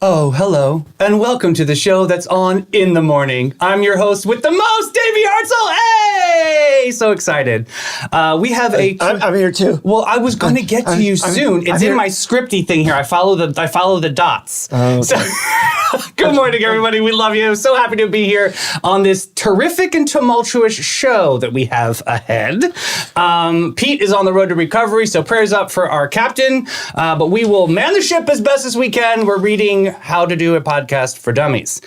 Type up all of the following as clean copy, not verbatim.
Oh, hello, and welcome to the show that's on in the morning. I'm your host with the most, Davey Hartzell. Hey, so excited. We have I'm here too. Well, I was going to get to you soon. It's in my scripty thing here. I follow the dots. Okay. So, good morning, everybody. We love you. So happy to be here on this terrific and tumultuous show that we have ahead. Pete is on the road to recovery, so prayers up for our captain. But we will man the ship as best as we can. We're reading How to Do a Podcast for Dummies.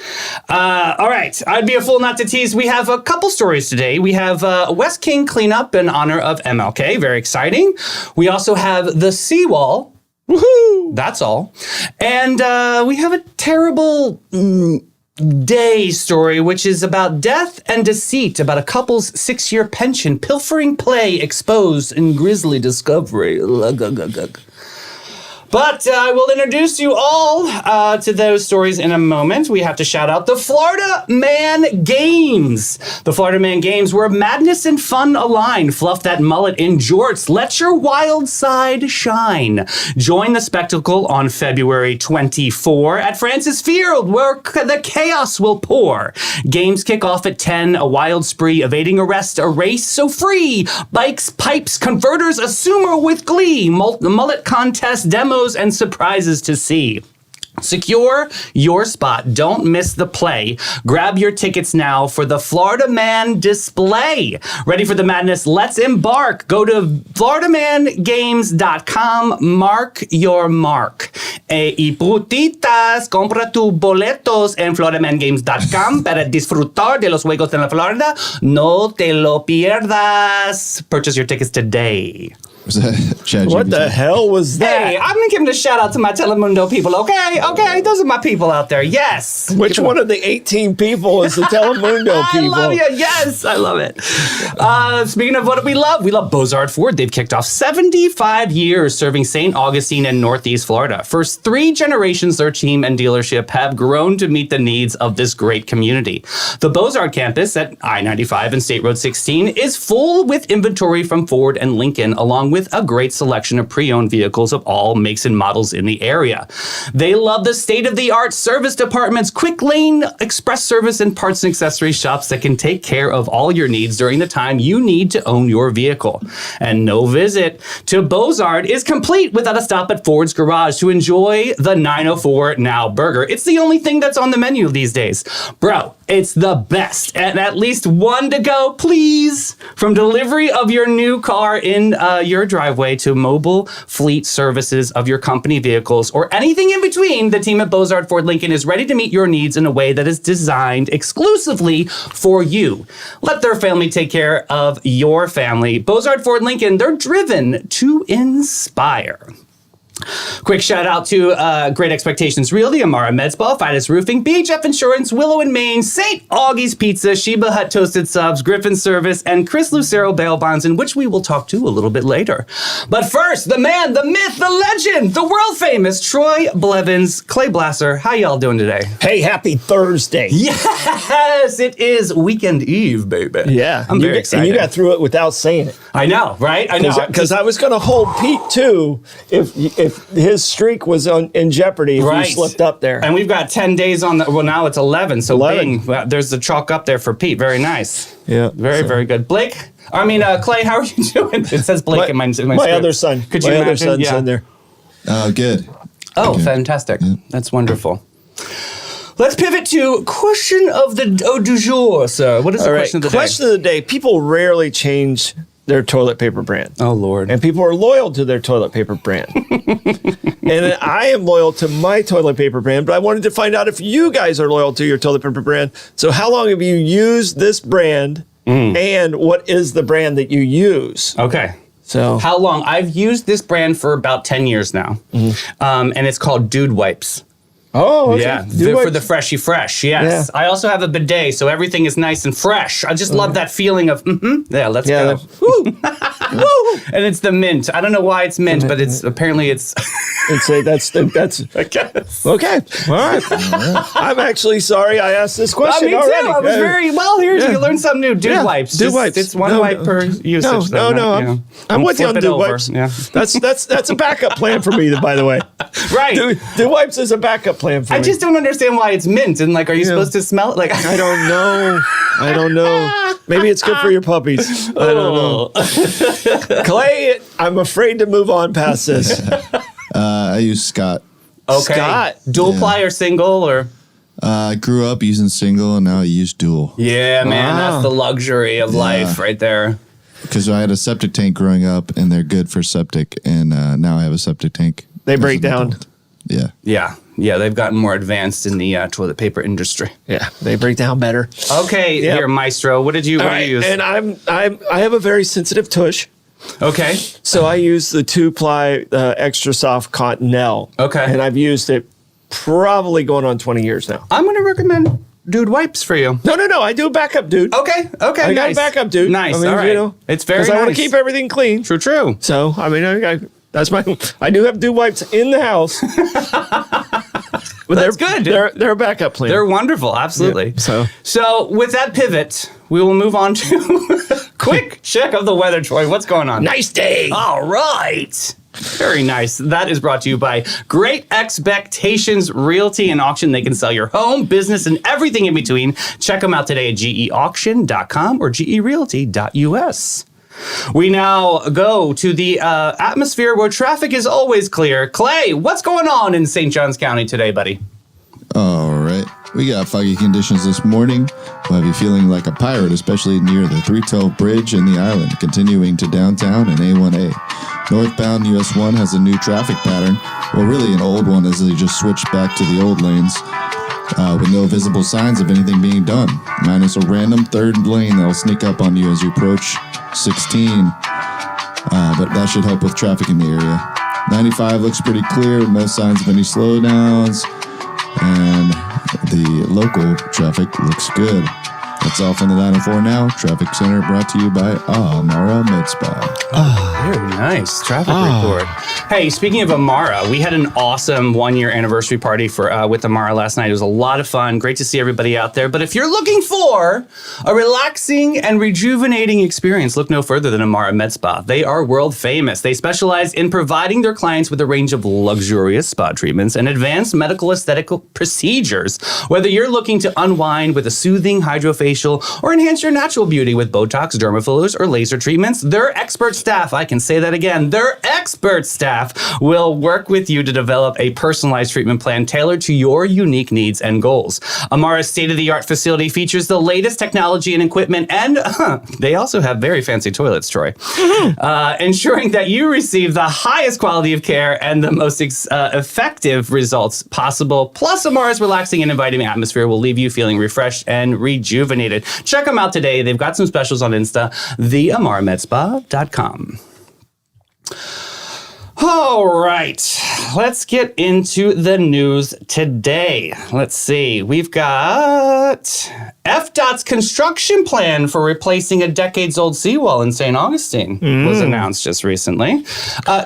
All right. I'd be a fool not to tease. We have a couple stories today. We have West King cleanup in honor of MLK. Very exciting. We also have the Seawall. Woohoo! That's all. And we have a terrible day story, which is about death and deceit, about a couple's 6-year pension, pilfering play exposed in grisly discovery. But I will introduce you all to those stories in a moment. We have to shout out the Florida Man Games. The Florida Man Games, where madness and fun align. Fluff that mullet in jorts. Let your wild side shine. Join the spectacle on February 24 at Francis Field, where the chaos will pour. Games kick off at 10, a wild spree, evading arrest, a race so free. Bikes, pipes, converters, a sumo with glee. Mullet contest, demos, and surprises to see. Secure your spot. Don't miss the play. Grab your tickets now for the Florida Man display. Ready for the madness? Let's embark. Go to floridamangames.com. Mark your mark. Y putitas, compra tus boletos en floridamangames.com para disfrutar de los juegos de la Florida. No te lo pierdas. Purchase your tickets today. Was that ChatGPT? What the hell was that? Hey, I'm going to give a shout out to my Telemundo people, okay? Okay, those are my people out there, yes. Which one of the 18 people is the Telemundo people? I love you, yes, I love it. Speaking of what we love Bozard Ford. They've kicked off 75 years serving St. Augustine and Northeast Florida. For 3 generations, their team and dealership have grown to meet the needs of this great community. The Bozard campus at I-95 and State Road 16 is full with inventory from Ford and Lincoln, along with a great selection of pre-owned vehicles of all makes and models in the area. They love the state-of-the-art service departments, quick lane, express service, and parts and accessory shops that can take care of all your needs during the time you need to own your vehicle. And no visit to Bozard is complete without a stop at Ford's Garage to enjoy the 904 Now burger. It's the only thing that's on the menu these days. Bro, it's the best. And at least one to go, please. From delivery of your new car in your driveway to mobile fleet services of your company vehicles or anything in between, the team at Bozard Ford Lincoln is ready to meet your needs in a way that is designed exclusively for you. Let their family take care of your family. Bozard Ford Lincoln, they're driven to inspire. Quick shout out to Great Expectations Realty, Amara Med Spa, Fidus Roofing, BHF Insurance, Willow and Maine, St. Augie's Pizza, Sheba Hut Toasted Subs, Griffin Service, and Chris Lucero Bail Bonds, in which we will talk to a little bit later. But first, the man, the myth, the legend, the world famous Troy Blevins, Clay Blasser. How y'all doing today? Hey, happy Thursday. Yes, it is weekend eve, baby. Yeah. I'm very excited. And you got through it without saying it. I know, right? I know. Because I was going to hold Pete, too, if his streak was in jeopardy if you slipped up there. And we've got 10 days on well, now it's 11. So 11. Bing, there's the chalk up there for Pete. Very nice. Yeah. Very good. Blake, Clay, how are you doing? It says Blake in my script. Other son. Could you my imagine? other son's in there. Good. Oh, Okay. fantastic. Yeah. That's wonderful. Let's pivot to question of the du jour, sir. What is the question of the day? Question of the day. People rarely change their toilet paper brand. Oh, Lord. And people are loyal to their toilet paper brand. And I am loyal to my toilet paper brand, but I wanted to find out if you guys are loyal to your toilet paper brand. So how long have you used this brand, and what is the brand that you use? Okay. So how long? I've used this brand for about 10 years now, and it's called Dude Wipes. Oh, okay. Yeah, for the freshy fresh, yes. Yeah. I also have a bidet, so everything is nice and fresh. I just love that feeling of, let's go. Woo. Woo. And it's the mint. I don't know why it's mint, but it's apparently it's... that's I guess. Okay. All right. I'm actually sorry I asked this question me already. Too. I was very well. You learned something new. Dude wipes. Dude wipes. It's one wipe per usage. No. I'm with you on dude wipes. Yeah. That's a backup plan for me. By the way, right. Dude wipes is a backup plan for me. I just don't understand why it's mint. And like, are you supposed to smell it? Like, I don't know. Maybe it's good for your puppies. I don't know. Clay, I'm afraid to move on past this. I use Scott. Okay. Scott. Dual ply or single or? I grew up using single and now I use dual. Yeah, man. Wow. That's the luxury of life right there. Because I had a septic tank growing up and they're good for septic. And now I have a septic tank. They as break an down. adult. Yeah. Yeah. Yeah. They've gotten more advanced in the toilet paper industry. Yeah, they break down better. Okay. Yep. Here, Maestro. What did you use? And I have a very sensitive tush. Okay. So I use the 2-ply extra soft cottonelle. Okay. And I've used it probably going on 20 years now. I'm going to recommend Dude Wipes for you. No. I do a backup, dude. Okay. I got a backup, dude. Nice. I mean, All right. you know, It's very nice. because I want to keep everything clean. True. So, I mean, I do have Dude Wipes in the house. But That's good. They're a backup plan. They're wonderful. Absolutely. Yeah, So with that pivot, we will move on to quick check of the weather, Troy. What's going on? nice day. All right. Very nice. That is brought to you by Great Expectations Realty and Auction. They can sell your home, business, and everything in between. Check them out today at geauction.com or gerealty.us. We now go to the atmosphere where traffic is always clear. Clay, what's going on in St. Johns County today, buddy? All right. We got foggy conditions this morning. We'll have you feeling like a pirate, especially near the 312 Bridge and the island, continuing to downtown and A1A. Northbound US 1 has a new traffic pattern. Well, really an old one as they just switched back to the old lanes with no visible signs of anything being done, minus a random third lane that'll sneak up on you as you approach 16. But that should help with traffic in the area. 95 looks pretty clear, no signs of any slowdowns. And the local traffic looks good. That's all from the 904 Now Traffic Center, brought to you by Amara Med Spa. Very nice traffic report. Hey, speaking of Amara, we had an awesome 1-year anniversary party for with Amara last night. It was a lot of fun. Great to see everybody out there. But if you're looking for a relaxing and rejuvenating experience, look no further than Amara Med Spa. They are world famous. They specialize in providing their clients with a range of luxurious spa treatments and advanced medical aesthetic procedures. Whether you're looking to unwind with a soothing hydrofacial or enhance your natural beauty with Botox, dermafillers, or laser treatments, their expert staff, I can say that again, their expert staff will work with you to develop a personalized treatment plan tailored to your unique needs and goals. Amara's state-of-the-art facility features the latest technology and equipment, and they also have very fancy toilets, Troy, ensuring that you receive the highest quality of care and the most effective results possible. Plus, Amara's relaxing and inviting atmosphere will leave you feeling refreshed and rejuvenated. Check them out today. They've got some specials on Insta, theamaramedspa.com. All right, let's get into the news today. Let's see. We've got FDOT's construction plan for replacing a decades-old seawall in St. Augustine was announced just recently.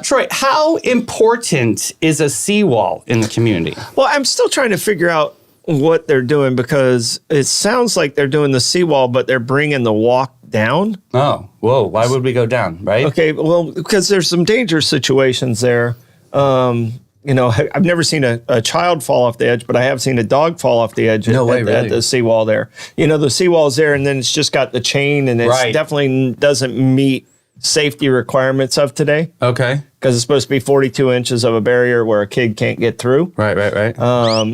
Troy, how important is a seawall in the community? Well, I'm still trying to figure out what they're doing because it sounds like they're doing the seawall, but they're bringing the walk down. Oh, whoa. Why would we go down, right? Okay, well, because there's some dangerous situations there. You know, I've never seen a child fall off the edge, but I have seen a dog fall off the edge at the seawall there. You know, the seawall is there, and then it's just got the chain, and it definitely doesn't meet safety requirements of today. Okay. Because it's supposed to be 42 inches of a barrier where a kid can't get through. Right.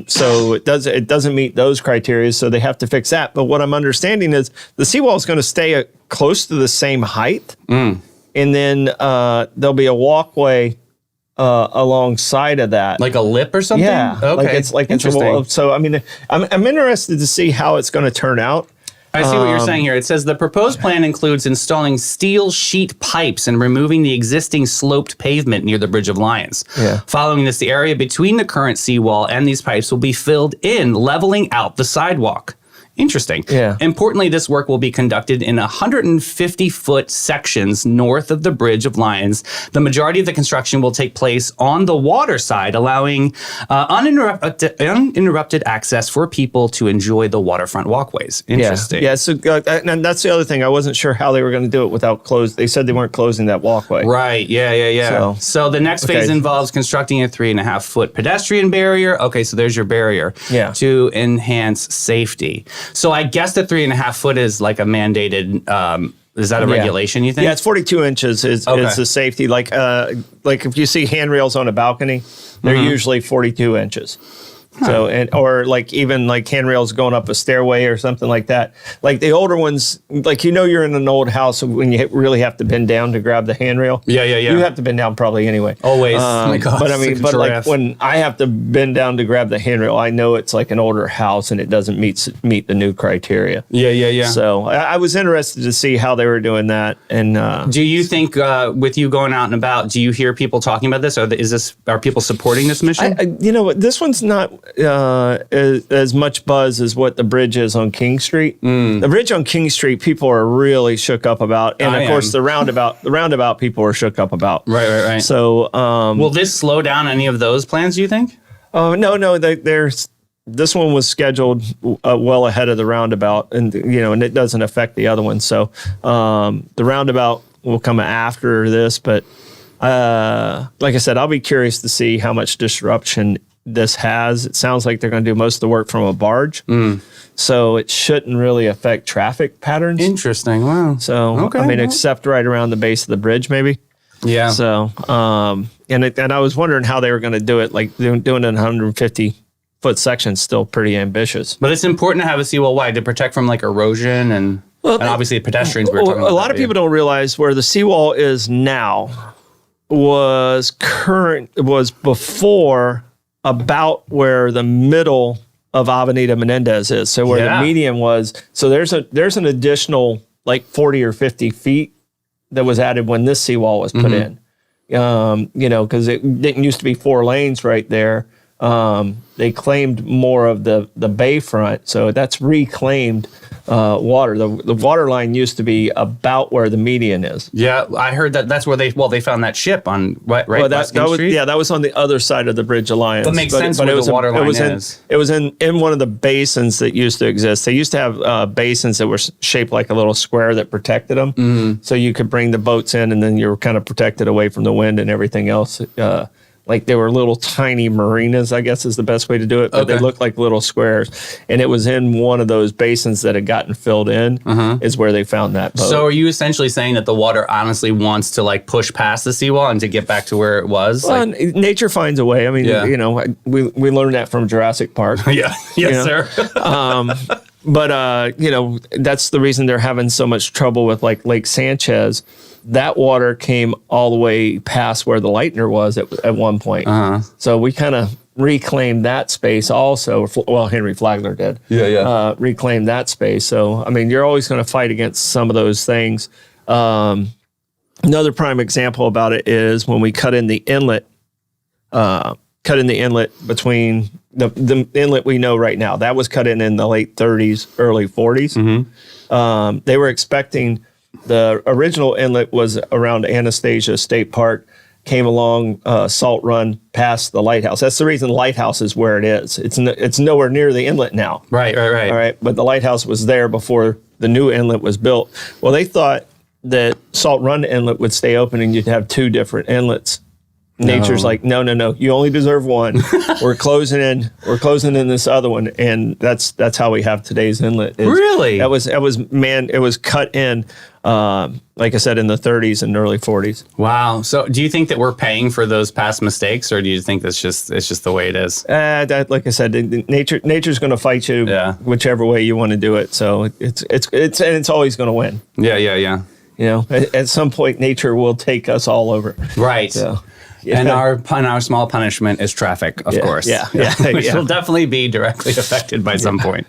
So it doesn't meet those criteria, so they have to fix that. But what I'm understanding is the seawall is going to stay close to the same height, and then there'll be a walkway alongside of that, like a lip or something. Yeah, okay. It's a wall. So I mean, I'm interested to see how it's going to turn out. I see what you're saying here. It says the proposed plan includes installing steel sheet pipes and removing the existing sloped pavement near the Bridge of Lions. Yeah. Following this, the area between the current seawall and these pipes will be filled in, leveling out the sidewalk. Interesting. Yeah. Importantly, this work will be conducted in 150-foot sections north of the Bridge of Lions. The majority of the construction will take place on the water side, allowing uninterrupted access for people to enjoy the waterfront walkways. Interesting. Yeah. So, and that's the other thing. I wasn't sure how they were going to do it without close. They said they weren't closing that walkway. Right. Yeah. So the next phase involves constructing a 3.5-foot pedestrian barrier. Okay, so there's your barrier. Yeah. To enhance safety. So I guess the 3.5 foot is like a mandated. Is that a regulation? You think? Yeah, it's 42 inches is the safety. Like if you see handrails on a balcony, they're usually 42 inches. So or like even like handrails going up a stairway or something like that. Like the older ones, like you're in an old house when you really have to bend down to grab the handrail. Yeah. You have to bend down probably anyway. Always. Oh my God, but like when I have to bend down to grab the handrail, I know it's like an older house and it doesn't meet the new criteria. Yeah. So I was interested to see how they were doing that. And do you think with you going out and about, do you hear people talking about this? Are people supporting this mission? This one's not as much buzz as what the bridge is on King Street. The bridge on King Street, people are really shook up about, and of course the roundabout people are shook up about. Right. So, will this slow down any of those plans? Do you think? No. This one was scheduled well ahead of the roundabout, and and it doesn't affect the other one. So, the roundabout will come after this, but like I said, I'll be curious to see how much disruption this has. It sounds like they're going to do most of the work from a barge. So it shouldn't really affect traffic patterns. Interesting. Wow. So, except right around the base of the bridge, maybe. Yeah. So, and I was wondering how they were going to do it. Like doing it in 150-foot sections, still pretty ambitious. But it's important to have a seawall wide to protect from like erosion and obviously pedestrians. A lot of people don't realize where the seawall is now was before about where the middle of Avenida Menendez is. So where the median was. So there's an additional like 40 or 50 feet that was added when this seawall was put in. Because it didn't used to be 4 lanes right there. They claimed more of the bayfront, so that's reclaimed water. The water line used to be about where the median is. Yeah, I heard that's where they found that ship on Street. That was on the other side of the Bridge Alliance. That makes sense. But where the water line is. It was in one of the basins that used to exist. They used to have basins that were shaped like a little square that protected them, so you could bring the boats in, and then you were kind of protected away from the wind and everything else. Like they were little tiny marinas, I guess is the best way to do it. But they looked like little squares. And it was in one of those basins that had gotten filled in is where they found that boat. So are you essentially saying that the water honestly wants to like push past the seawall and to get back to where it was? Well, nature finds a way. I mean, we learned that from Jurassic Park. Yes, sir. But that's the reason they're having so much trouble with like Lake Sanchez. That water came all the way past where the Lightner was at one point. So we kind of reclaimed that space also. Well, Henry Flagler did. Reclaimed that space. So, I mean, you're always going to fight against some of those things. Another prime example about it is when we cut in the inlet between the inlet we know right now. That was cut in the late 30s, early 40s. They were expecting... The original inlet was around Anastasia State Park, came along Salt Run past the lighthouse. That's the reason the lighthouse is where it is. It's nowhere near the inlet now. Right. All right, but the lighthouse was there before the new inlet was built. Well, they thought that Salt Run Inlet would stay open and you'd have 2 different inlets. Nature's like, no. You only deserve one. We're closing in this other one, and that's how we have today's inlet. Really? It was cut in, like I said, in the 30s and early 40s. Wow. So, do you think that we're paying for those past mistakes, or do you think it's just the way it is? Like I said, nature's going to fight you whichever way you want to do it. So it's always going to win. Yeah. At some point, nature will take us all over. Right. So. And our small punishment is traffic, of course. Which will definitely be directly affected by some point.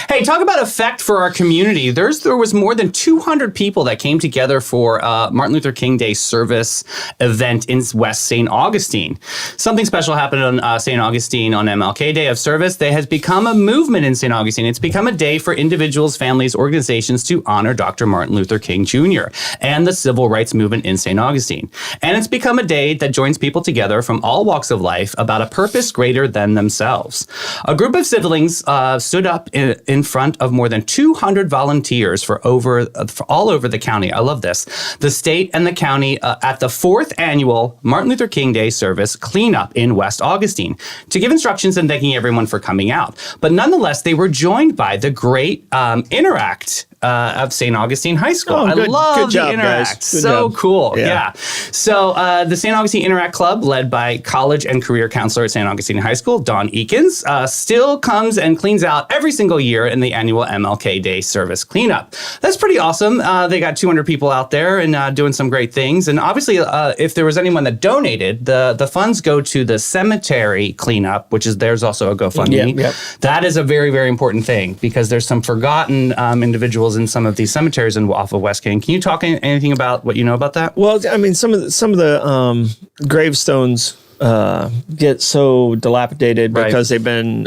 Hey, talk about effect for our community. There was more than 200 people that came together for Martin Luther King Day service event in West St. Augustine. Something special happened on St. Augustine on MLK Day of service. There has become a movement in St. Augustine. It's become a day for individuals, families, organizations to honor Dr. Martin Luther King Jr. and the civil rights movement in St. Augustine. And it's become a day that joins people together from all walks of life about a purpose greater than themselves. A group of siblings stood up in front of more than 200 volunteers for all over the county. I love this. The state and the county at the 4th annual Martin Luther King Day service cleanup in West Augustine to give instructions and thanking everyone for coming out. But nonetheless, they were joined by the great Interact of St. Augustine High School. I love the Interact. So cool. Yeah. So the St. Augustine Interact Club, led by college and career counselor at St. Augustine High School, Don Eakins, still comes and cleans out every single year in the annual MLK Day service cleanup. That's pretty awesome. They got 200 people out there and doing some great things. And obviously, if there was anyone that donated, the funds go to the cemetery cleanup, which is there's also a GoFundMe. That is a very, very important thing because there's some forgotten individuals in some of these cemeteries off of West King. Can you talk anything about what you know about that? Well, I mean, some of the gravestones get so dilapidated because they've been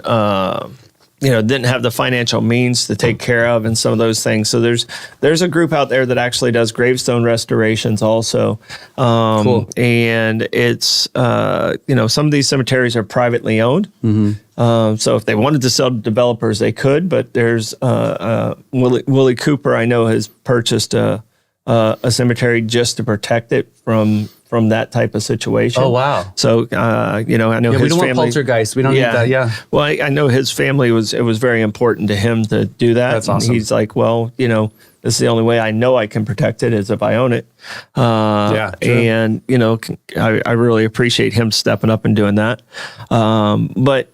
didn't have the financial means to take care of and some of those things. So there's a group out there that actually does gravestone restorations also. Cool. And it's some of these cemeteries are privately owned. So if they wanted to sell to developers, they could. But there's Willie Cooper, I know, has purchased a cemetery just to protect it from that type of situation. Oh, wow. So, I know his family. We don't want poltergeist. We don't need that. Well, I know his family it was very important to him to do that. That's awesome. And he's like, well, this is the only way I know I can protect it is if I own it. And, I really appreciate him stepping up and doing that. But,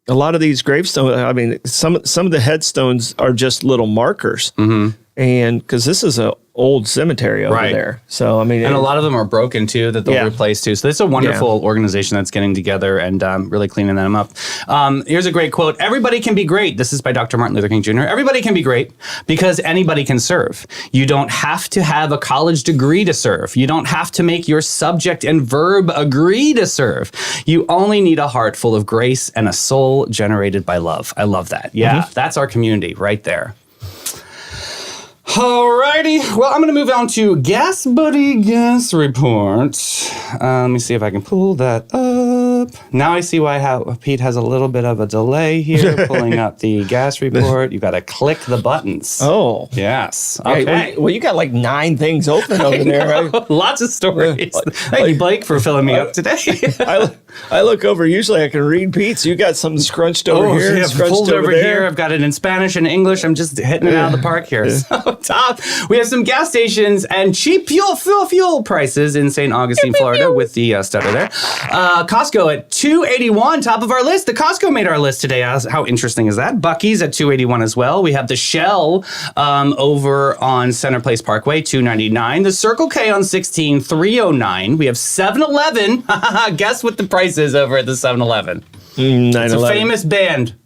a lot of these gravestones, I mean, some of the headstones are just little markers. And because this is a old cemetery over there. So, I mean. And a lot of them are broken too that they'll replace too. So it's a wonderful organization that's getting together and really cleaning them up. Here's a great quote. Everybody can be great. This is by Dr. Martin Luther King Jr. Everybody can be great because anybody can serve. You don't have to have a college degree to serve. You don't have to make your subject and verb agree to serve. You only need a heart full of grace and a soul generated by love. I love that. Yeah, that's our community right there. Alrighty, well, I'm going to move on to Gas Buddy Gas Report. Let me see if I can pull that up. Now I see why Pete has a little bit of a delay here pulling up the gas report. You got to click the buttons. Oh. Yes. Okay. Well, you got like 9 things open over there, right? Lots of stories. Thank you, Blake, for filling me up today. I look over. Usually I can read Pete's. You got something scrunched over here. Yeah, pulled over here. I've got it in Spanish and English. I'm just hitting it out of the park here. So, top, we have some gas stations and cheap fuel prices in St. Augustine, Florida, with the stutter there. Costco at $2.81, top of our list. The Costco made our list today. How interesting is that? Buc-ee's at $2.81 as well. We have the Shell over on Center Place Parkway, $2.99. The Circle K on 16, $3.09. We have 7-Eleven. Guess what the price is over at the 7-Eleven? It's a famous band.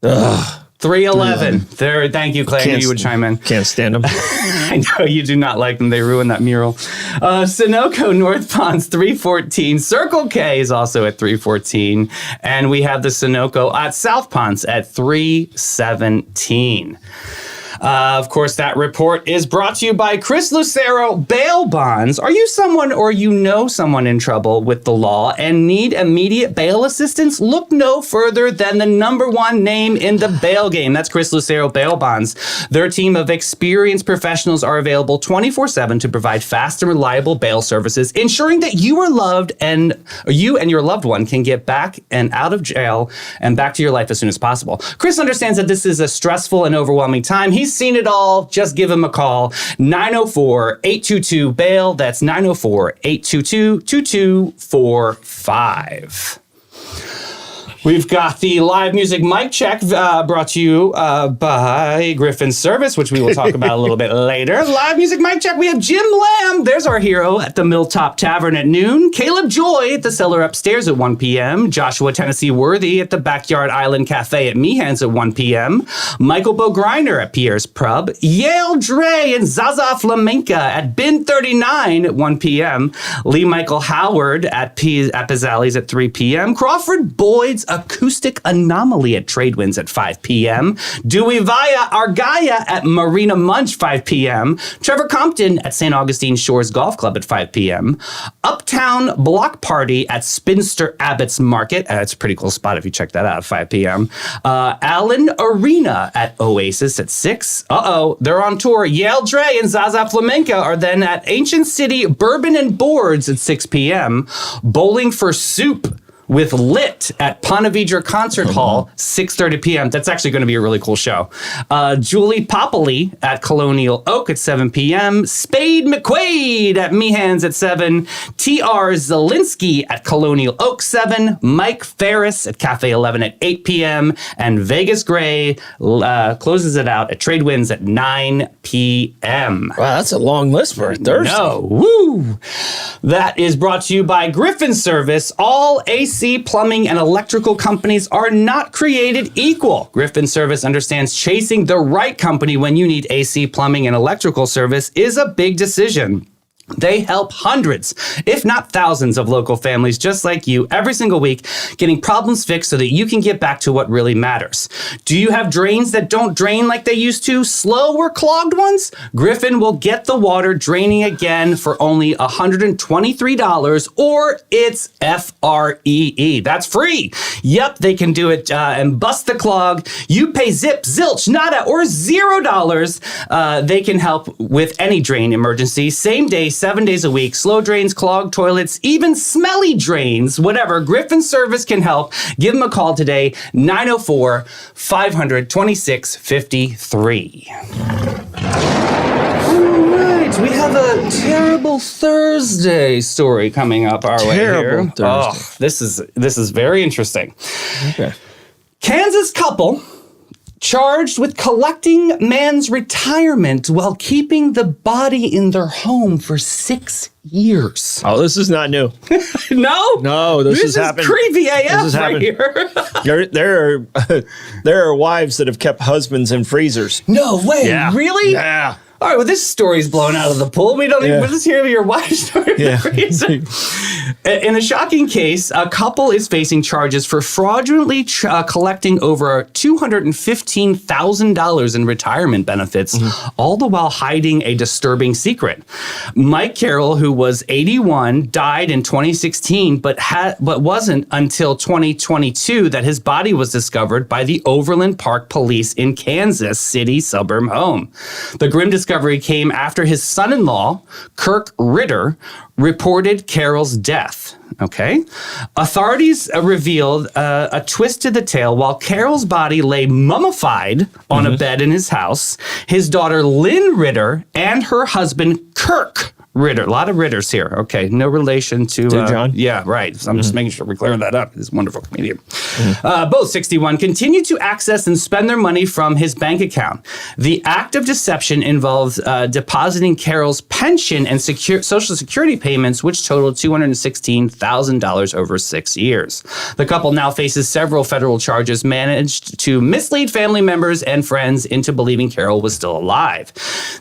Ugh. 311. There, thank you, Clay. I knew you would chime in. Can't stand them. I know you do not like them. They ruined that mural. Sunoco North Ponds 314. Circle K is also at 314, and we have the Sunoco at South Ponds at 317. Of course, that report is brought to you by Chris Lucero Bail Bonds. Are you someone or you know someone in trouble with the law and need immediate bail assistance? Look no further than the #1 name in the bail game. That's Chris Lucero Bail Bonds. Their team of experienced professionals are available 24/7 to provide fast and reliable bail services, ensuring that you and your loved one can get back and out of jail and back to your life as soon as possible. Chris understands that this is a stressful and overwhelming time. He's seen it all. Just give him a call. 904-822-BAIL. That's 904-822-2245. We've got the live music mic check brought to you by Griffin Service, which we will talk about a little bit later. Live music mic check. We have Jim Lamb. There's our hero at the Milltop Tavern at noon. Caleb Joy at the Cellar Upstairs at 1 p.m. Joshua Tennessee Worthy at the Backyard Island Cafe at Meehan's at 1 p.m. Michael Bogriner at Pierre's Pub. Yale Dre and Zaza Flamenca at Bin 39 at 1 p.m. Lee Michael Howard at Pizzali's at 3 p.m. Crawford Boyd's Acoustic Anomaly at Tradewinds at 5 p.m. Dewey Vaya Argaya at Marina Munch 5 p.m. Trevor Compton at St. Augustine Shores Golf Club at 5 p.m. Uptown Block Party at Spinster Abbott's Market. It's a pretty cool spot if you check that out at 5 p.m. Allen Arena at Oasis at 6. They're on tour. Yale Dre and Zaza Flamenca are then at Ancient City Bourbon and Boards at 6 p.m. Bowling for Soup with Lit at Ponte Vedra Concert Hall, 6:30 p.m. That's actually going to be a really cool show. Julie Popoli at Colonial Oak at 7 p.m. Spade McQuaid at Meehan's at 7. T.R. Zielinski at Colonial Oak 7. Mike Ferris at Cafe 11 at 8 p.m. And Vegas Gray closes it out at Tradewinds at 9 p.m. Wow, that's a long list for a Thursday. No, woo! That is brought to you by Griffin Service. All AC plumbing and electrical companies are not created equal. Griffin Service understands chasing the right company when you need AC plumbing and electrical service is a big decision. They help hundreds, if not thousands, of local families just like you every single week, getting problems fixed so that you can get back to what really matters. Do you have drains that don't drain like they used to? Slow or clogged ones? Griffin will get the water draining again for only $123, or it's FREE. That's free. Yep, they can do it and bust the clog. You pay zip, zilch, nada, or $0. They can help with any drain emergency, same day, 7 days a week. Slow drains, clogged toilets, even smelly drains, whatever. Griffin Service can help. Give them a call today, 904-500-2653. All right, we have a terrible Thursday story coming up our way here. Terrible Thursday. Oh, this is very interesting. Okay. Kansas couple charged with collecting man's retirement while keeping the body in their home for 6 years. Oh, this is not new. No, this is happened. Creepy AF This has right happened. here. there are wives that have kept husbands in freezers. No way, Yeah. really? Yeah. All right, well, this story's blown out of the pool. We'll just hear your wife's story. Yeah. In a shocking case, a couple is facing charges for fraudulently collecting over $215,000 in retirement benefits, all the while hiding a disturbing secret. Mike Carroll, who was 81, died in 2016, but wasn't until 2022 that his body was discovered by the Overland Park Police in Kansas City suburb home. The grim discovery came after his son-in-law, Kirk Ritter, reported Carroll's death. Okay. Authorities revealed a twist to the tale. While Carroll's body lay mummified on a bed in his house, his daughter Lynn Ritter and her husband Kirk Ritter. A lot of Ritters here. Okay. No relation to John? Yeah, right. So I'm just making sure we clear that up. He's a wonderful comedian. Both 61 continued to access and spend their money from his bank account. The act of deception involved depositing Carroll's pension and Social Security payments, which totaled $216,000 over 6 years. The couple now faces several federal charges, managed to mislead family members and friends into believing Carroll was still alive.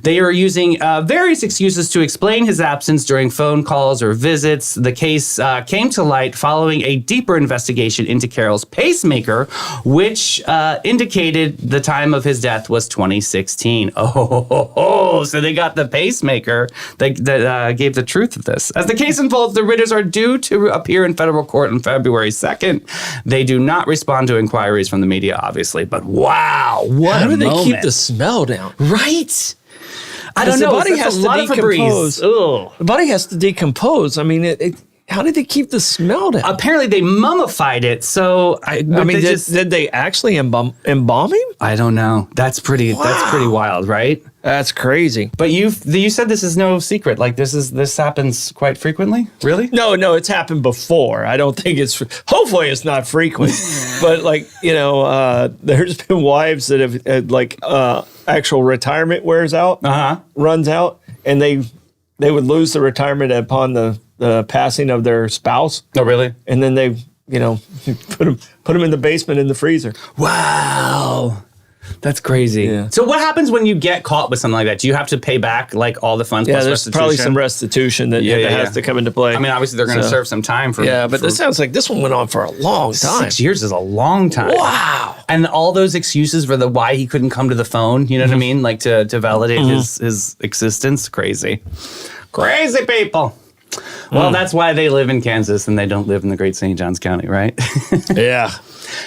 They are using various excuses to explain his absence during phone calls or visits. The case came to light following a deeper investigation into Carroll's pacemaker, which indicated the time of his death was 2016. So they got the pacemaker that gave the truth of this. As the case unfolds, the Ritters are due to appear in federal court on February 2nd. They do not respond to inquiries from the media, obviously, but wow, what How a do they moment. keep the smell down? Right? I don't The know. body That's has a to lot of Febreze. decompose. Ugh. The body has to decompose. I mean, how did they keep the smell down? Apparently, they mummified it. So I mean, did they actually embalm him? I don't know. That's pretty wild, right? That's crazy. But you said this is no secret. Like this happens quite frequently. Really? No, it's happened before. I don't think hopefully it's not frequent. But like, there's been wives that have actual retirement wears out, runs out, and they would lose the retirement upon the passing of their spouse. Oh, really? And then they, put them in the basement in the freezer. Wow. That's crazy. Yeah. So what happens when you get caught with something like that? Do you have to pay back like all the funds plus there's restitution? probably some restitution that has to come into play. I mean, obviously they're going to serve some time for. Yeah, but this sounds like this one went on for a long time. 6 years is a long time. Wow. And all those excuses for why he couldn't come to the phone, you know what I mean? Like to validate his existence. Crazy people. Well, that's why they live in Kansas and they don't live in the great St. Johns County, right? Yeah.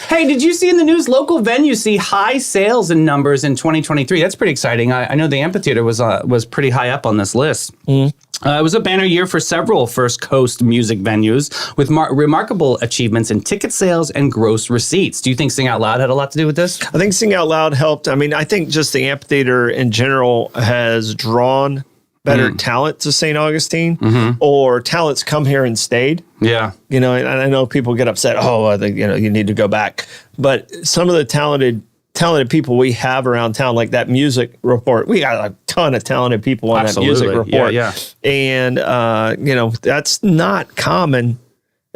Hey, did you see in the news local venues see high sales and numbers in 2023? That's pretty exciting. I know the amphitheater was pretty high up on this list. It was a banner year for several First Coast music venues with remarkable achievements in ticket sales and gross receipts. Do you think Sing Out Loud had a lot to do with this? I think Sing Out Loud helped. I mean, I think just the amphitheater in general has drawn better talent to St. Augustine, or talents come here and stayed. Yeah. And I know people get upset. Oh, I think, you need to go back. But some of the talented people we have around town, like that music report, we got a ton of talented people on that music report. Yeah. And, that's not common.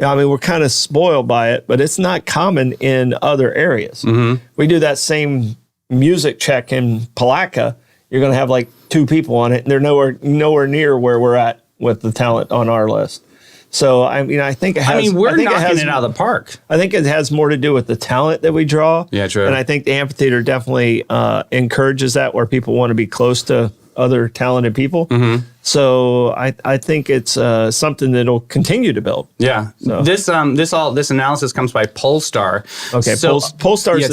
I mean, we're kind of spoiled by it, but it's not common in other areas. We do that same music check in Palatka. You're going to have like 2 people on it, and they're nowhere near where we're at with the talent on our list. So, I mean, I think it has... we're knocking it out of the park. I think it has more to do with the talent that we draw. Yeah, true. And I think the amphitheater definitely encourages that, where people want to be close to other talented people. So I think it's something that'll continue to build. Yeah. So. This analysis comes by Polestar. Okay. So, Polestar's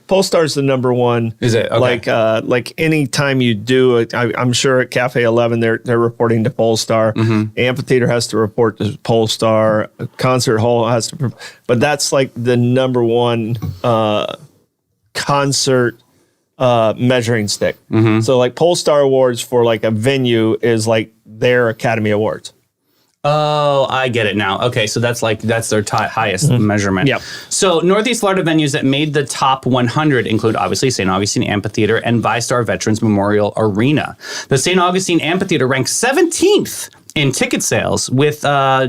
Polestar's the number one. Is it? Okay. Like any time you do it, I'm sure at Cafe 11 they're reporting to Polestar. Amphitheater has to report to Polestar. Concert hall has to, but that's like the number one concert measuring stick. So like Polestar Awards for like a venue is like their Academy Awards. Oh, I get it now. Okay, so that's their highest measurement. Yep. So Northeast Florida venues that made the top 100 include obviously St. Augustine Amphitheater and ViStar Veterans Memorial Arena. The St. Augustine Amphitheater ranked 17th in ticket sales with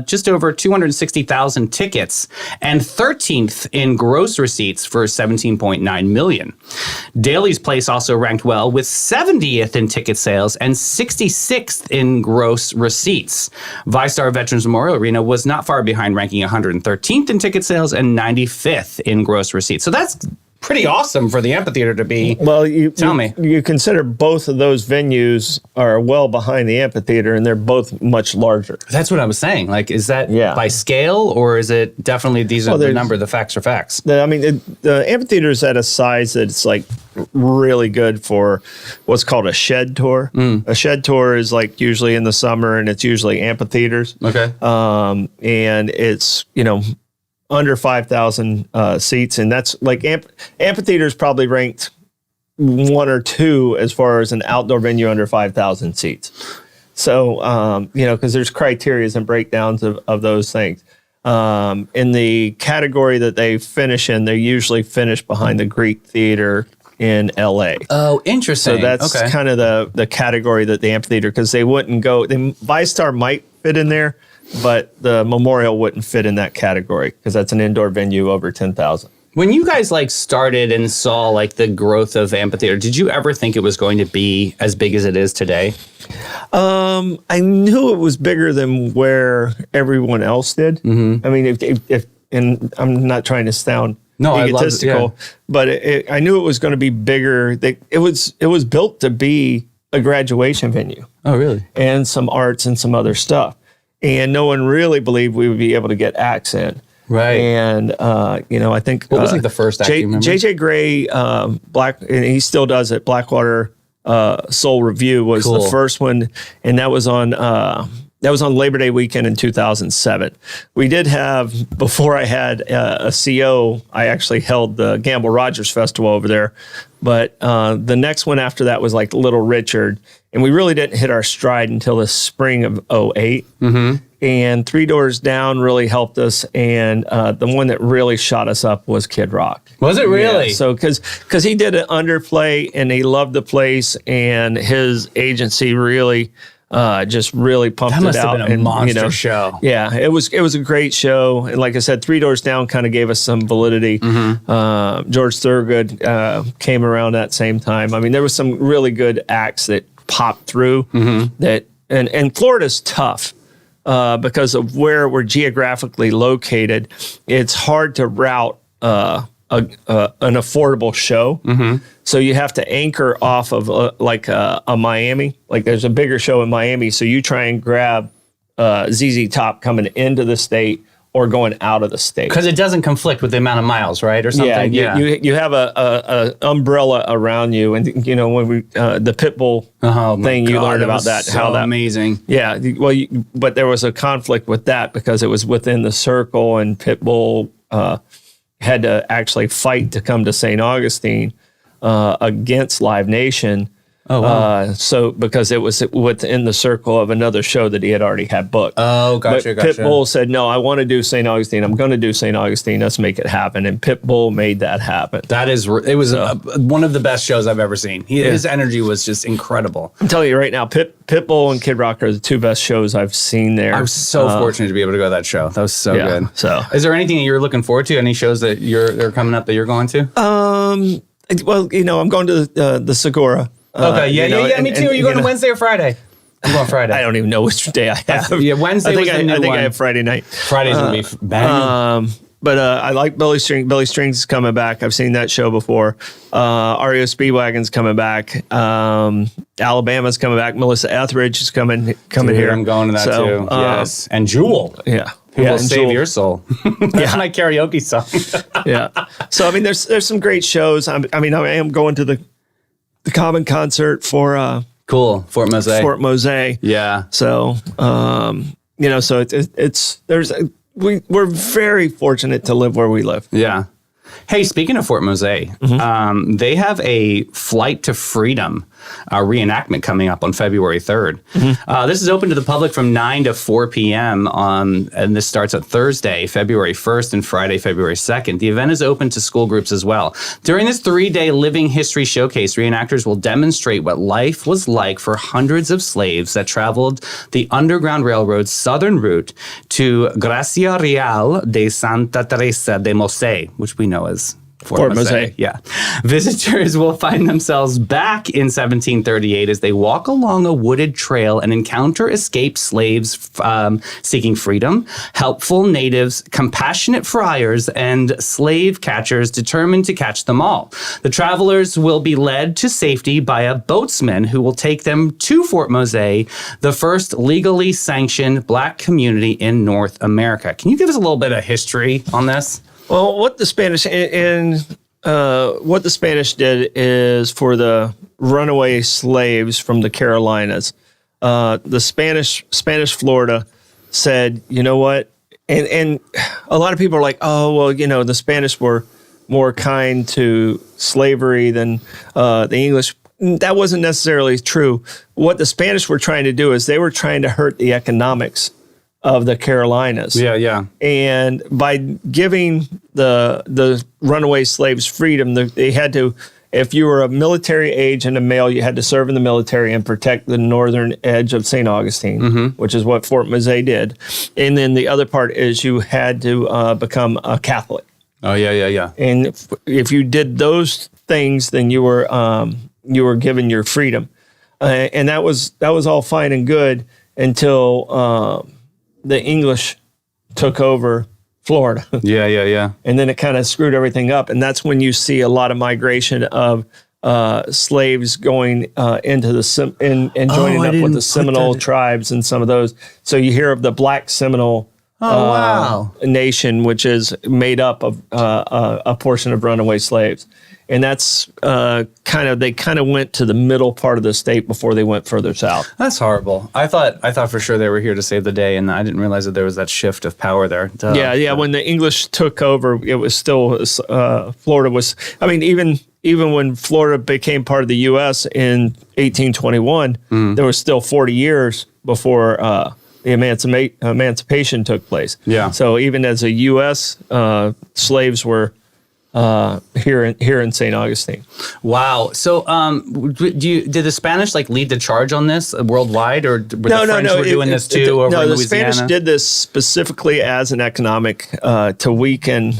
just over 260,000 tickets and 13th in gross receipts for 17.9 million. Daly's Place also ranked well with 70th in ticket sales and 66th in gross receipts. ViStar Veterans Memorial Arena was not far behind, ranking 113th in ticket sales and 95th in gross receipts. So that's pretty awesome for the amphitheater to be. Well, you consider both of those venues are well behind the amphitheater, and they're both much larger. That's what I was saying. Like, is that by scale, or is it definitely these are the number? The facts are facts. The amphitheater is at a size that's like really good for what's called a shed tour. A shed tour is like usually in the summer, and it's usually amphitheaters. Okay. And it's under 5,000 seats, and that's like amphitheaters probably ranked 1 or 2 as far as an outdoor venue under 5,000 seats. So because there's criteria and breakdowns of those things. In the category that they finish in, they usually finish behind the Greek Theater in LA. Oh, interesting. So that's kind of the category that the amphitheater, because they wouldn't go. ViStar might fit in there, but the Memorial wouldn't fit in that category because that's an indoor venue over 10,000. When you guys started and saw the growth of amphitheater, did you ever think it was going to be as big as it is today? I knew it was bigger than where everyone else did. I mean, if and I'm not trying to sound egotistical, but I knew it was going to be bigger. It was built to be a graduation venue. Oh, really? And some arts and some other stuff. And no one really believed we would be able to get acts in. Right. And, I think... What was the first act, you remember? J.J. Gray, and he still does it, Blackwater Soul Review was the first one. And that was on That was on Labor Day weekend in 2007. We did have, before I had a CO, I actually held the Gamble Rogers Festival over there. But the next one after that was like Little Richard. And we really didn't hit our stride until the spring of 08. And Three Doors Down really helped us. And the one that really shot us up was Kid Rock. Was it really? Yeah, so because he did an underplay and he loved the place, and his agency really just really pumped it out. That must have been a monster show. Yeah, it was a great show. And like I said, Three Doors Down kind of gave us some validity. George Thorogood came around that same time. I mean, there was some really good acts that popped through that, and Florida's tough. Because of where we're geographically located, it's hard to route an affordable show. So you have to anchor off of like a Miami. Like there's a bigger show in Miami, so you try and grab ZZ Top coming into the state or going out of the state. Because it doesn't conflict with the amount of miles, right? Or something. Yeah, you have a umbrella around you, and you know when we the Pitbull thing, you learned about that. So how that amazing. Yeah, well, but there was a conflict with that because it was within the circle, and Pitbull had to actually fight to come to St. Augustine against Live Nation. Oh, wow. So because it was within the circle of another show that he had already had booked. Oh, gotcha. Pitbull said, no, I want to do St. Augustine. I'm going to do St. Augustine. Let's make it happen. And Pitbull made that happen. It was one of the best shows I've ever seen. His energy was just incredible. I'm telling you right now, Pitbull and Kid Rock are the two best shows I've seen there. I was so fortunate to be able to go to that show. That was so good. So, is there anything that you're looking forward to? Any shows that are coming up that you're going to? Well, I'm going to the Segura. Okay, yeah, me too. Are you going to Wednesday or Friday? I'm going Friday. I don't even know which day I have. Wednesday I think was the new I think one. I have Friday night. Friday's going to be banging. But I like Billy Strings. Billy Strings is coming back. I've seen that show before. REO Speedwagon's coming back. Alabama's coming back. Melissa Etheridge is coming here. I'm going to that too. Yes. And Jewel. Yeah. Who will save Jewel. Your soul? That's my karaoke song. Yeah. So, I mean, there's some great shows. I am going to the Common concert for cool Fort Mose. Fort Mose. Yeah. So we're very fortunate to live where we live. Yeah. Hey, speaking of Fort Mose, they have a Flight to Freedom reenactment coming up on February 3rd. This is open to the public from 9 to 4 p.m. And this starts at Thursday, February 1st and Friday, February 2nd. The event is open to school groups as well. During this 3-day living history showcase, reenactors will demonstrate what life was like for hundreds of slaves that traveled the Underground Railroad's southern route to Gracia Real de Santa Teresa de Mose, which we know as Fort Mose. Yeah. Visitors will find themselves back in 1738 as they walk along a wooded trail and encounter escaped slaves seeking freedom, helpful natives, compassionate friars, and slave catchers determined to catch them all. The travelers will be led to safety by a boatsman who will take them to Fort Mose, the first legally sanctioned Black community in North America. Can you give us a little bit of history on this? Well, what the Spanish did is for the runaway slaves from the Carolinas, the Spanish Florida said, you know what? And a lot of people are like, oh, well, the Spanish were more kind to slavery than the English. That wasn't necessarily true. What the Spanish were trying to do is they were trying to hurt the economics of the Carolinas. Yeah. And by giving the runaway slaves freedom, they had to, if you were a military age and a male, you had to serve in the military and protect the northern edge of St. Augustine, which is what Fort Mose did. And then the other part is you had to become a Catholic. Oh, yeah. And if you did those things, then you were given your freedom. And that was all fine and good until the English took over Florida. Yeah. And then it kind of screwed everything up. And that's when you see a lot of migration of slaves going into the and joining up with the Seminole tribes and some of those. So you hear of the Black Seminole wow. nation, which is made up of a portion of runaway slaves. And that's they kind of went to the middle part of the state before they went further south. That's horrible. I thought for sure they were here to save the day, and I didn't realize that there was that shift of power there. Duh. Yeah. When the English took over, it was still Florida was. I mean, even when Florida became part of the U.S. in 1821, there was still 40 years before the emancipation took place. Yeah. So even as a U.S., slaves were here in St. Augustine. Wow. So, did the Spanish lead the charge on this worldwide, or the French were doing this too? Over in the Louisiana? Spanish did this specifically as an economic to weaken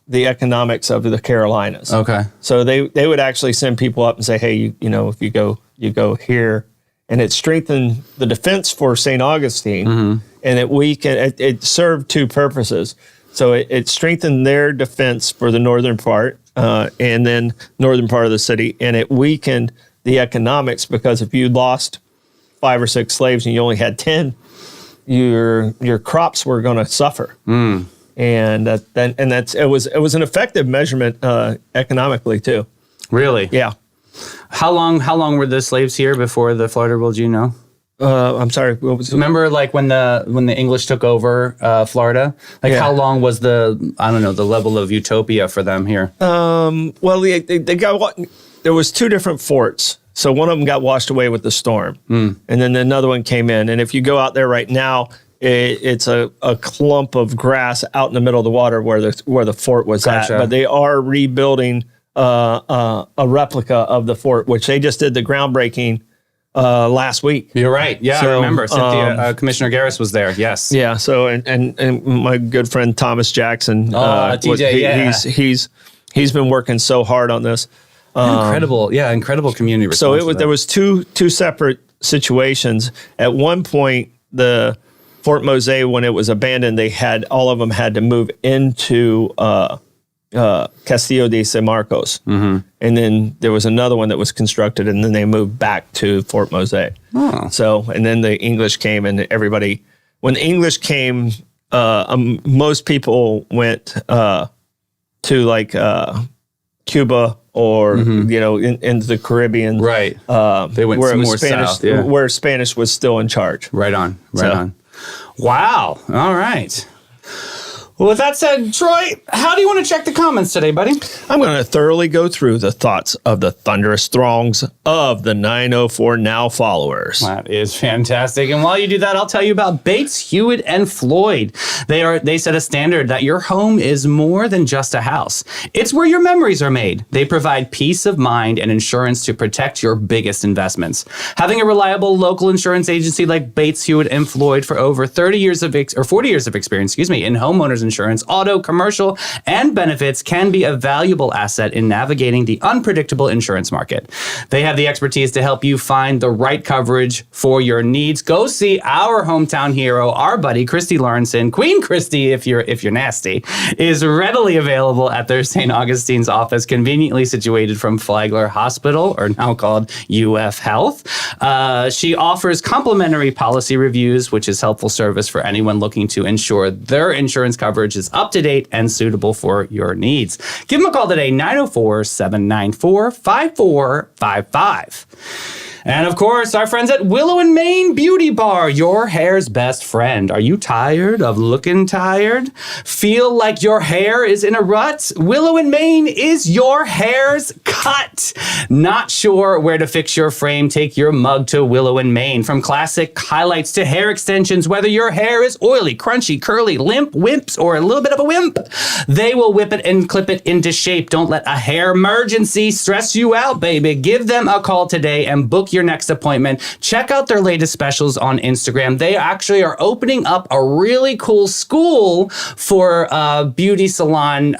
the economics of the Carolinas. Okay. So they would actually send people up and say, hey, if you go here, and it strengthened the defense for St. Augustine, and it served two purposes. So it strengthened their defense for the northern part and then northern part of the city, and it weakened the economics because if you lost 5 or 6 slaves and you only had 10, your crops were going to suffer. And it was an effective measurement economically too. Really? Yeah. How long were the slaves here before the Florida ruled? You know? I'm sorry. What was Remember, when the English took over Florida? How long was the level of utopia for them here? Well, they got there was 2 different forts. So one of them got washed away with the storm, and then another one came in. And if you go out there right now, it's a clump of grass out in the middle of the water where the fort was Gotcha. at. But they are rebuilding a replica of the fort, which they just did the groundbreaking last week. You're right. Yeah, So, I remember. Cynthia, Commissioner Garris was there. Yes. Yeah. So and my good friend Thomas Jackson. TJ. He's been working so hard on this. Incredible community response. So there was two separate situations. At one point, the Fort Mose, when it was abandoned, all of them had to move into Castillo de San Marcos. And then there was another one that was constructed, and then they moved back to Fort Mose. Oh. So, and then the English came, and when the English came, most people went to Cuba or into the Caribbean, Right. They went where some it was more Spanish, south. Yeah. where Spanish was still in charge. Right on. So- On. Wow. All right. Well, with that said, Troy, how do you want to check the comments today, buddy? I'm going to thoroughly go through the thoughts of the thunderous throngs of the 904 Now followers. That is fantastic. And while you do that, I'll tell you about Bates, Hewitt, and Floyd. They set a standard that your home is more than just a house. It's where your memories are made. They provide peace of mind and insurance to protect your biggest investments. Having a reliable local insurance agency like Bates, Hewitt, and Floyd for over 40 years of experience, in homeowners insurance, auto, commercial, and benefits can be a valuable asset in navigating the unpredictable insurance market. They have the expertise to help you find the right coverage for your needs. Go see our hometown hero, our buddy Christy Lawrenson, Queen Christy, if you're nasty, is readily available at their St. Augustine's office, conveniently situated from Flagler Hospital, or now called UF Health. She offers complimentary policy reviews, which is helpful service for anyone looking to ensure their insurance coverage is up to date and suitable for your needs. Give them a call today, 904-794-5455. And of course, our friends at Willow and Mane Beauty Bar, your hair's best friend. Are you tired of looking tired? Feel like your hair is in a rut? Willow and Mane is your hair's cut. Not sure where to fix your frame? Take your mug to Willow and Mane. From classic highlights to hair extensions, whether your hair is oily, crunchy, curly, limp, wimps, or a little bit of a wimp, they will whip it and clip it into shape. Don't let a hair emergency stress you out, baby. Give them a call today and book your next appointment. Check out their latest specials on Instagram. They actually are opening up a really cool school for beauty salon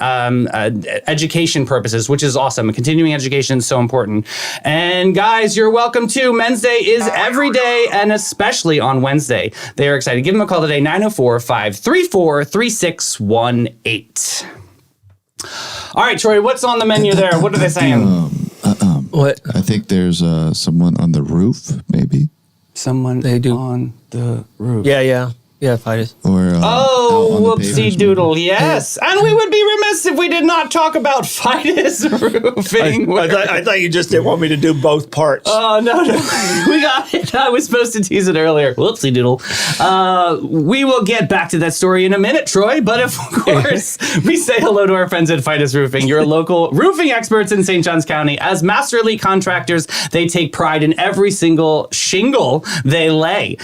education purposes, which is awesome. Continuing education is so important. And guys, you're welcome too. Men's Day is every day and especially on Wednesday. They are excited. Give them a call today, 904-534-3618. All right, Troy, what's on the menu there? What are they saying? What? I think there's someone on the roof, maybe. Someone They do. on the roof. Yeah. Yeah, Fidus. Or whoopsie doodle, yes. And we would be remiss if we did not talk about Fidus Roofing. I thought you just didn't want me to do both parts. Oh, no. We got it. I was supposed to tease it earlier. Whoopsie doodle. We will get back to that story in a minute, Troy. But of course, we say hello to our friends at Fidus Roofing, your local roofing experts in St. Johns County. As master elite contractors, they take pride in every single shingle they lay.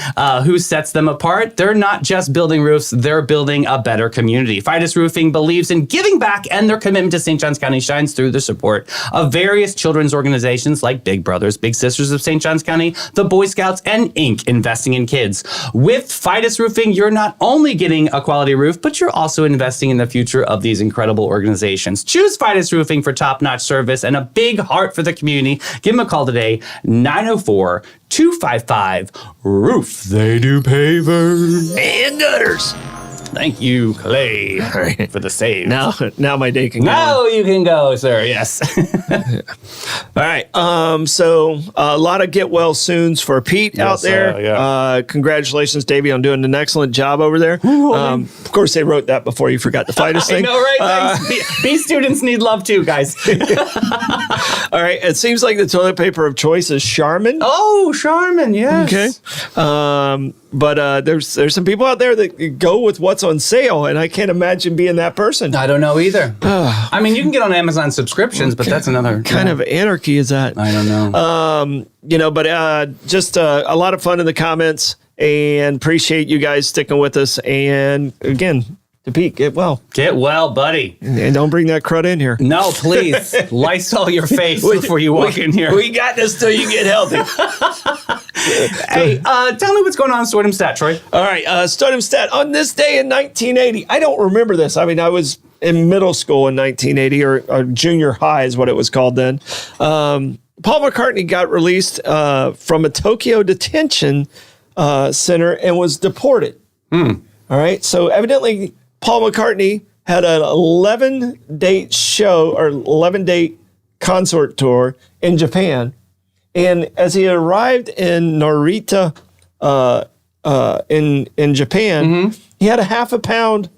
Who sets them apart? They're not just building roofs, they're building a better community. Fidus Roofing believes in giving back, and their commitment to St. Johns County shines through the support of various children's organizations like Big Brothers, Big Sisters of St. Johns County, the Boy Scouts, and Inc. investing in kids. With Fidus Roofing, you're not only getting a quality roof, but you're also investing in the future of these incredible organizations. Choose Fidus Roofing for top-notch service and a big heart for the community. Give them a call today, 904-255-ROOF. They do pavers And gutters. Thank you, Clay, for the save. Now my day can go. Now you can go, sir. Yes. All right. So a lot of get well soons for Pete out there. yeah. Congratulations, Davey, on doing an excellent job over there. Of course, they wrote that before you forgot the Fidus thing. I know, right? Thanks. B students need love too, guys. All right. It seems like the toilet paper of choice is Charmin. Oh, Charmin, yes. Okay. But there's some people out there that go with what's on sale, and I can't imagine being that person. I don't know either. I mean, you can get on Amazon subscriptions, but that's another kind of anarchy is that? I don't know. Just a lot of fun in the comments, and appreciate you guys sticking with us. And again, to Pete, get well. Get well, buddy. And don't bring that crud in here. No, please. Lysol your face before you walk in here. We got this till you get healthy. Hey, tell me what's going on in STOITM Stat, Troy. All right, STOITM Stat. On this day in 1980, I don't remember this. I mean, I was in middle school in 1980, or junior high is what it was called then. Paul McCartney got released from a Tokyo detention center and was deported. All right, so evidently Paul McCartney had an 11-date show or 11-date concert tour in Japan. And as he arrived in Narita in Japan, he had a half a pound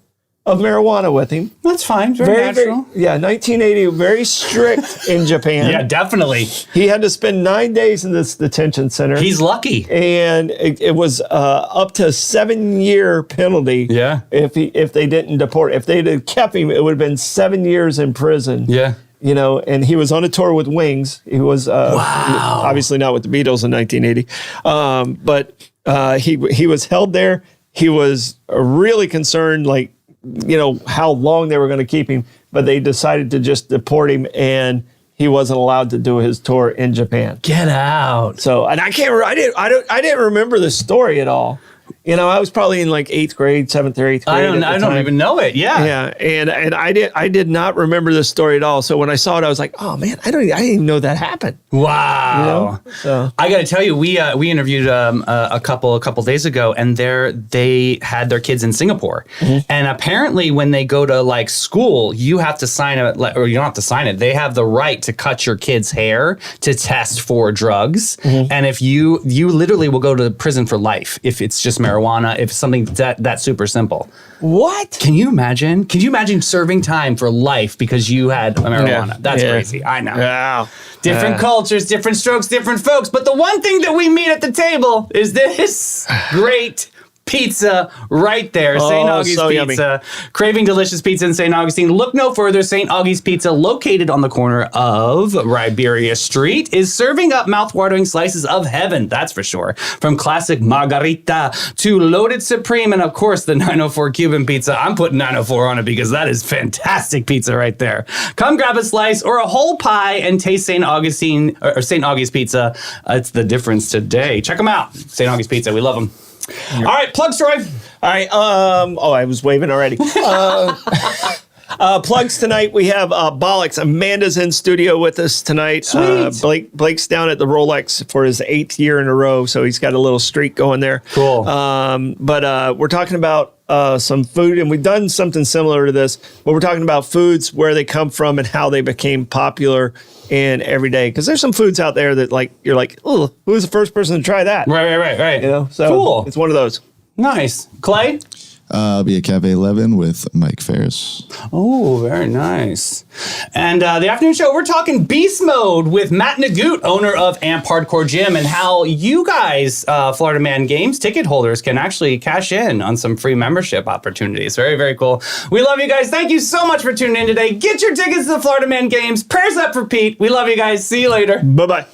of marijuana with him. That's fine. Very natural. 1980, very strict in Japan. Yeah, definitely. He had to spend 9 days in this detention center. He's lucky. And it was up to a 7-year penalty. Yeah. If they didn't deport. If they'd have kept him, it would have been 7 years in prison. Yeah. You know, and he was on a tour with Wings. He was obviously not with the Beatles in 1980, but he was held there. He was really concerned, like, you know, how long they were going to keep him, but they decided to just deport him, and he wasn't allowed to do his tour in Japan. Get out. So, and I can't remember. I didn't remember the story at all. You know, I was probably in like 8th grade, 7th or 8th grade. I don't even know it. Yeah. Yeah. And I did not remember this story at all. So when I saw it, I was like, oh man, I didn't even know that happened. Wow. You know? So I got to tell you, we interviewed a couple days ago, and they had their kids in Singapore. And apparently when they go to like school, you have to sign it, or you don't have to sign it. They have the right to cut your kid's hair to test for drugs. And if you literally will go to prison for life if it's just marijuana, if something that super simple. What? Can you imagine? Can you imagine serving time for life because you had marijuana? Yeah. That's crazy. I know. Wow. Different cultures, different strokes, different folks. But the one thing that we meet at the table is this great pizza right there. St. Augie's so Pizza. yummy. Craving delicious pizza in St. Augustine. Look no further. St. Augie's Pizza, located on the corner of Riberia Street, is serving up mouth-watering slices of heaven, that's for sure. From classic margarita to loaded supreme, and of course the 904 Cuban pizza. I'm putting 904 on it because that is fantastic pizza right there. Come grab a slice or a whole pie and taste St. Augustine or St. Augie's Pizza. It's the difference today. Check them out. St. Augie's Pizza. We love them. All right, plugs, Troy. All right. I was waving already. Plugs tonight. We have Bollocks. Amanda's in studio with us tonight. Sweet. Blake's down at the Rolex for his 8th year in a row, so he's got a little streak going there. Cool. But we're talking about some food, and we've done something similar to this, but we're talking about foods, where they come from and how they became popular in every day. Because there's some foods out there that, like, you're like, oh, who was the first person to try that? Right. You know, so Cool. It's one of those. Nice. Clay? I'll be at Cafe 11 with Mike Ferris. Oh, very nice. And the afternoon show, we're talking Beast Mode with Matt Nagoot, owner of Amp Hardcore Gym, and how you guys, Florida Man Games ticket holders, can actually cash in on some free membership opportunities. Very, very cool. We love you guys. Thank you so much for tuning in today. Get your tickets to the Florida Man Games. Prayers up for Pete. We love you guys. See you later. Bye-bye.